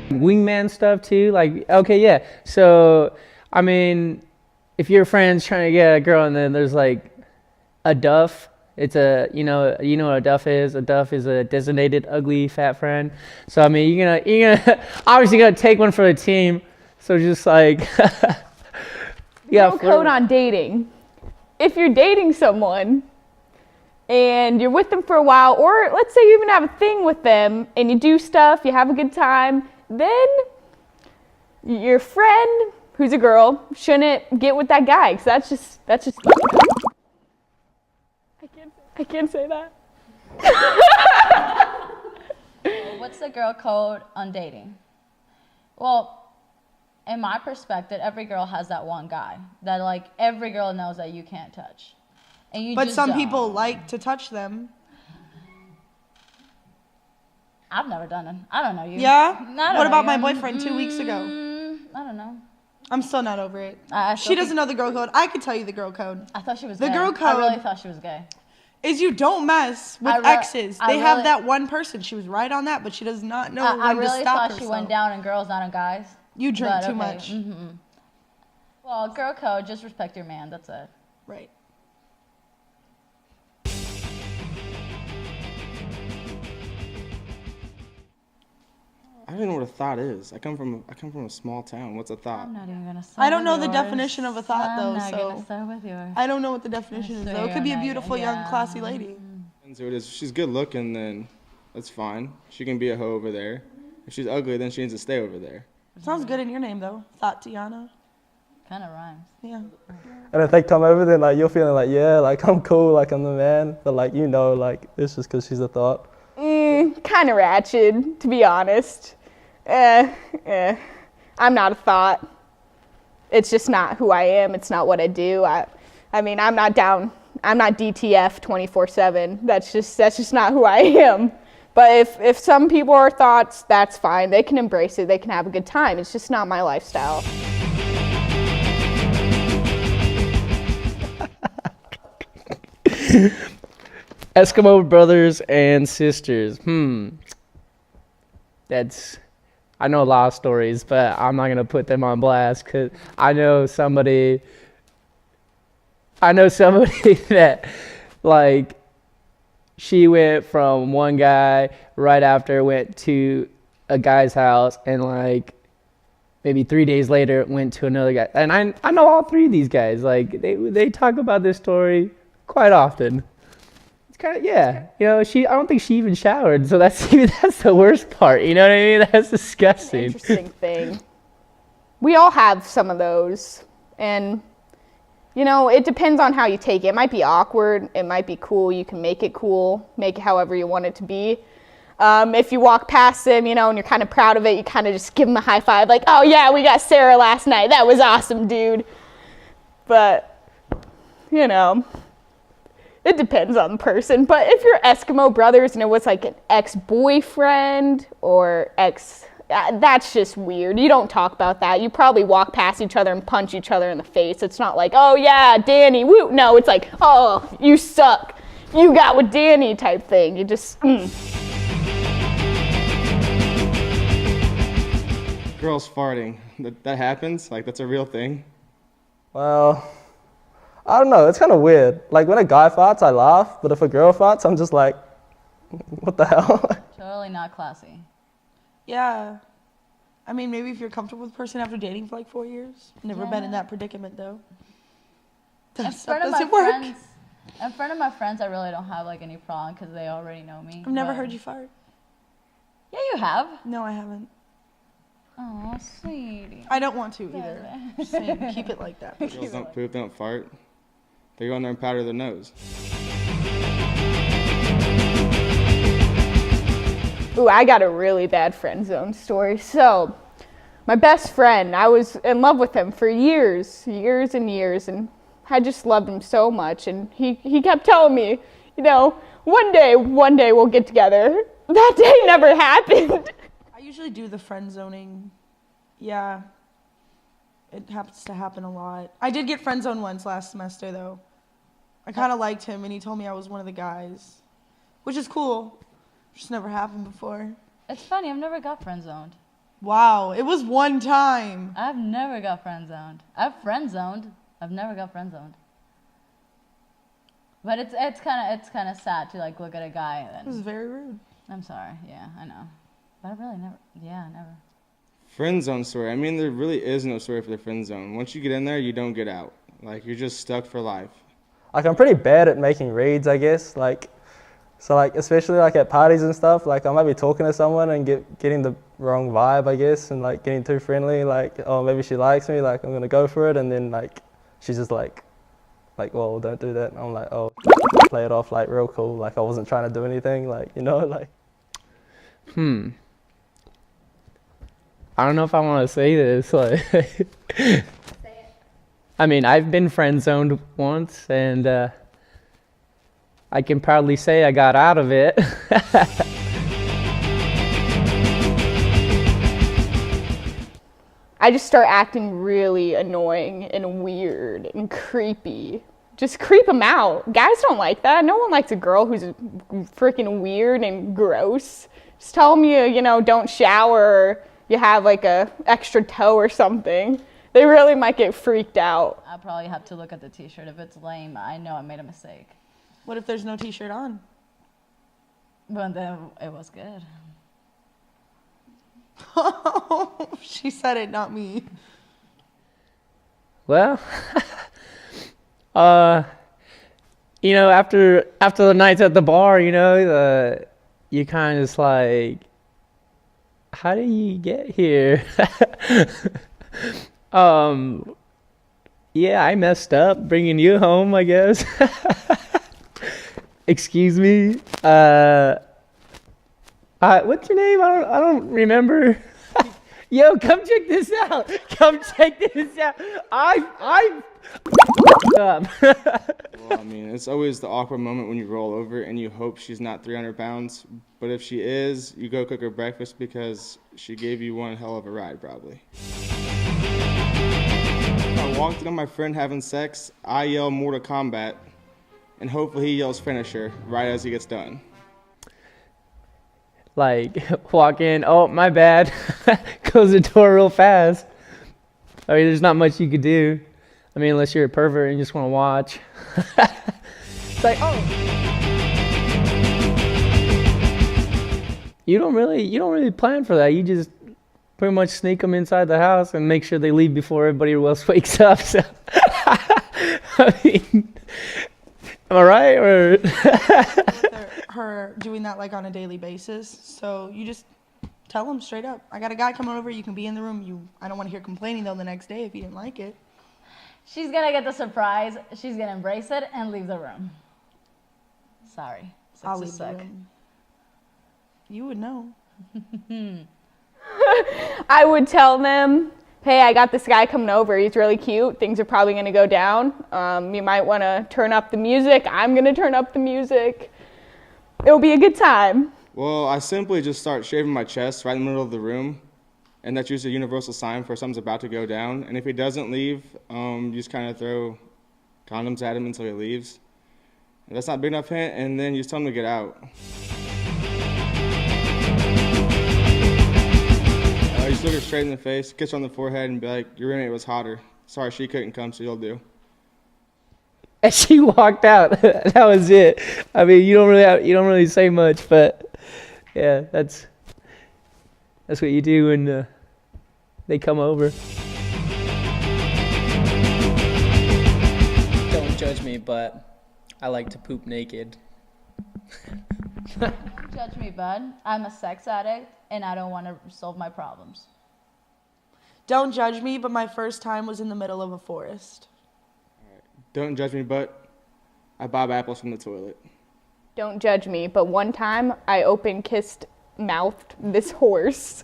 Wingman stuff too, like, okay, yeah. So, I mean, if your friend's trying to get a girl and then there's like a duff, it's a, you know what a duff is? A duff is a designated ugly fat friend. So, I mean, you're gonna obviously gonna take one for the team. So just like, yeah. Girl code on dating. If you're dating someone and you're with them for a while, or let's say you even have a thing with them and you do stuff, you have a good time, then your friend, who's a girl, shouldn't get with that guy, because that's just. I can't say that. What's the girl code on dating? Well, in my perspective, every girl has that one guy that like every girl knows that you can't touch. And you But just some don't. people like to touch them. I've never done it. I don't know you. Yeah? I don't What know about you. my boyfriend 2 weeks ago? I don't know. I'm still not over it. I She still doesn't know the girl code. I could tell you the girl code. I thought she was The gay. girl I really code- thought she was gay. Is you don't mess with exes. They have that one person. She was right on that, but she does not know I when to really stop thought herself. she went down on girls, not on guys. You drink But too okay. much. Mm-hmm. Well, girl code, just respect your man. That's it. Right. I don't even know what a thought is. I come from a small town. What's a thought? I'm not even gonna start I don't with know the yours. definition of a thought, though, I'm not so gonna start with yours. I don't know what the definition is, though. It could be a beautiful, young, classy lady. Depends who it is. If she's good looking, then that's fine. She can be a hoe over there. If she's ugly, then she needs to stay over there. Sounds good in your name, though. Thought Tiana. Kind of rhymes. Yeah. And if they come over, then like you're feeling like, yeah, like I'm cool, like I'm the man. But like like it's just because she's a thought. Kind of ratchet, to be honest. I'm not a thought. It's just not who I am. It's not what I do. I mean, I'm not down. I'm not DTF 24/7. That's just not who I am. But if some people are thoughts, that's fine. They can embrace it. They can have a good time. It's just not my lifestyle. Eskimo brothers and sisters. I know a lot of stories, but I'm not going to put them on blast because I know somebody that, like, she went from one guy right after, went to a guy's house, and, like, maybe 3 days later went to another guy. And I know all three of these guys. Like, they talk about this story quite often. Kind of, yeah, I don't think she even showered, so that's the worst part, you know what I mean? That's disgusting. Interesting thing. We all have some of those, and it depends on how you take it. It might be awkward, it might be cool. You can make it cool, make it however you want it to be. If you walk past them, and you're kind of proud of it, you kind of just give them a high five, like, oh yeah, we got Sarah last night, that was awesome, dude. But it depends on the person. But if you're Eskimo brothers and it was like an ex-boyfriend or that's just weird. You don't talk about that. You probably walk past each other and punch each other in the face. It's not like, oh yeah, Danny, woo. No, it's like, oh, you suck. You got with Danny type thing. You just, Girls farting. That happens? Like, that's a real thing? Well, I don't know. It's kind of weird. Like when a guy farts, I laugh, but if a girl farts, I'm just like, what the hell? Totally not classy. Yeah. I mean, maybe if you're comfortable with a person after dating for like 4 years. Never been in that predicament, though. That stuff doesn't work. In front of my friends, I really don't have like any problem because they already know me. I've never heard you fart. Yeah, you have. No, I haven't. Oh, sweetie. I don't want to either. Just saying, keep it like that. Girls don't poop, they don't fart. They go in there and powder their nose. Ooh, I got a really bad friend zone story. So, my best friend, I was in love with him for years and years, and I just loved him so much. And he kept telling me, one day we'll get together. That day never happened. I usually do the friend zoning. Yeah. It happens to happen a lot. I did get friend zoned once last semester, though. I kind of liked him, and he told me I was one of the guys, which is cool. Just never happened before. It's funny, I've never got friend zoned. Wow, it was one time. I've never got friend zoned. I've friend zoned. I've never got friend zoned. But it's kind of sad to like look at a guy It was and very rude. I'm sorry. Yeah, I know. But I really never. Yeah, never. Friend zone story. I mean, there really is no story for the friend zone. Once you get in there, you don't get out. Like, you're just stuck for life. Like, I'm pretty bad at making reads, I guess. Like, so like, especially like at parties and stuff, like I might be talking to someone and getting the wrong vibe, I guess, and like getting too friendly. Like, oh, maybe she likes me. Like, I'm gonna go for it, and then like, she's just like, well, don't do that. And I'm like, oh, play it off like real cool. Like I wasn't trying to do anything. Like, you know, like. I don't know if I want to say this. Like, I mean, I've been friend zoned once, and I can proudly say I got out of it. I just start acting really annoying and weird and creepy. Just creep them out. Guys don't like that. No one likes a girl who's freaking weird and gross. Just tell them you don't shower or you have like a extra toe or something. They really might get freaked out. I'll probably have to look at the t-shirt. If it's lame, I know I made a mistake. What if there's no t-shirt on? But then it was good. She said it, not me. Well, after the nights at the bar, you kind of just like, how did you get here? Yeah, I messed up bringing you home, I guess. Excuse me. What's your name? I don't remember. Yo, come check this out. Come check this out. I up. Well, I mean, it's always the awkward moment when you roll over and you hope she's not 300 pounds. But if she is, you go cook her breakfast because she gave you one hell of a ride, probably. If I walked in on my friend having sex, I yell Mortal Kombat, and hopefully he yells finisher right as he gets done. Like, walk in, oh, my bad. Close the door real fast. I mean, there's not much you could do. I mean, unless you're a pervert and you just want to watch. It's like, oh. You don't really plan for that. You just pretty much sneak them inside the house and make sure they leave before everybody else wakes up. So, I mean, am I right? Or Her doing that like on a daily basis. So you just tell them straight up. I got a guy coming over. You can be in the room. I don't want to hear complaining though the next day if you didn't like it. She's gonna get the surprise. She's gonna embrace it and leave the room. Sorry. I'll leave the room. You would know. I would tell them, hey, I got this guy coming over. He's really cute. Things are probably going to go down. You might want to turn up the music. I'm going to turn up the music. It'll be a good time. Well, I simply just start shaving my chest right in the middle of the room, and that's usually a universal sign for something's about to go down. And if he doesn't leave, you just kind of throw condoms at him until he leaves. If that's not a big enough hint, and then you just tell him to get out. You just look her straight in the face, kiss her on the forehead, and be like, your roommate was hotter. Sorry she couldn't come, so you'll do. and she walked out. That was it. I mean, you don't really say much, but yeah, that's what you do when they come over. Don't judge me, but I like to poop naked. Judge me, bud. I'm a sex addict, and I don't want to solve my problems. Don't judge me, but my first time was in the middle of a forest. Don't judge me, but I bob apples from the toilet. Don't judge me, but one time I open-kissed mouthed this horse.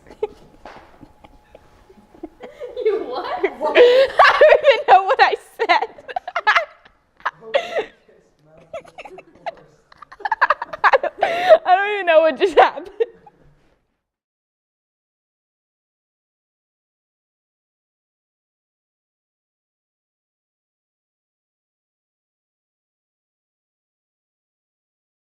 You what?